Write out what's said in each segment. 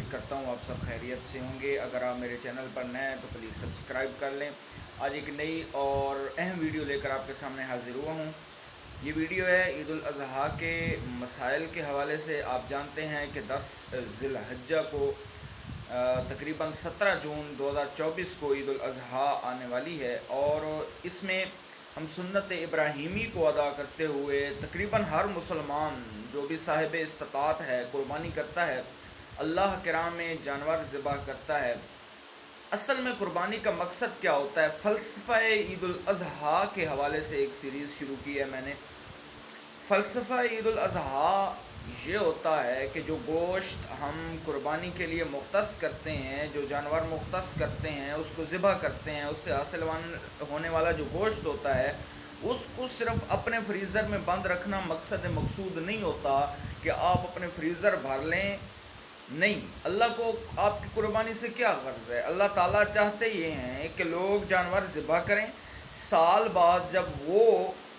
उम्मीद करता हूँ आप सब खैरियत से होंगे। अगर आप मेरे चैनल पर नए हैं तो प्लीज़ सब्सक्राइब कर लें। आज एक नई और अहम वीडियो लेकर आपके सामने हाजिर हुआ हूँ। ये वीडियो है ईद उल अज़हा के मसाइल के हवाले से। आप जानते हैं कि 10 ज़िलहज्जा को तकरीबन 17 जून 2024 को ईद उल अज़हा आने वाली है, और इसमें हम सुन्नत इब्राहीमी को अदा करते हुए तकरीबन हर मुसलमान जो भी साहिब इस्तात है कुर्बानी करता है, अल्लाह के राह में जानवर ज़िबा करता है। असल में कुर्बानी का मकसद क्या होता है? फ़लसफ़ा ईद उल अज़हा के हवाले से एक सीरीज़ शुरू की है मैंने। फ़लसफ़ा ईद उल अज़हा ये होता है कि जो गोश्त हम कुर्बानी के लिए मुख्तस करते हैं, जो जानवर मुख्तस करते हैं, उसको ज़िबह करते हैं, उससे हासिल होने वाला जो गोश्त होता है, उसको सिर्फ़ अपने फ्रीज़र में बंद रखना मकसद मकसूद नहीं होता कि आप अपने फ्रीज़र भर लें। नहीं, अल्लाह को आपकी कुर्बानी से क्या गर्ज़ है? अल्लाह ताला चाहते ये हैं कि लोग जानवर ज़िबह करें। साल बाद जब वो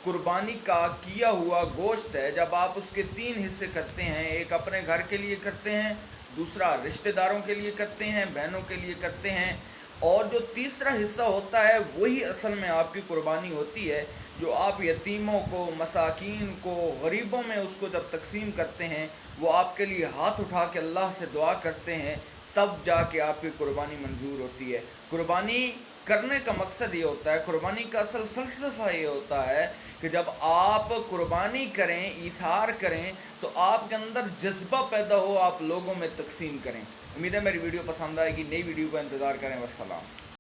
कुर्बानी का किया हुआ गोश्त है, जब आप उसके 3 हिस्से करते हैं, एक अपने घर के लिए करते हैं, दूसरा रिश्तेदारों के लिए करते हैं, बहनों के लिए करते हैं, और जो तीसरा हिस्सा होता है वही असल में आपकी कुर्बानी होती है, जो आप यतीमों को, मसाकीन को, गरीबों में उसको जब तकसीम करते हैं, वो आपके लिए हाथ उठा के अल्लाह से दुआ करते हैं, तब जाके आपकी कुर्बानी मंजूर होती है। कुर्बानी करने का मकसद ये होता है, कुर्बानी का असल फ़लसफ़ा ये होता है कि जब आप कुर्बानी करें, ईथार करें, तो आपके अंदर जज्बा पैदा हो, आप लोगों में तकसीम करें। उम्मीद है मेरी वीडियो पसंद आएगी। नई वीडियो का इंतज़ार करें। वस्सलाम।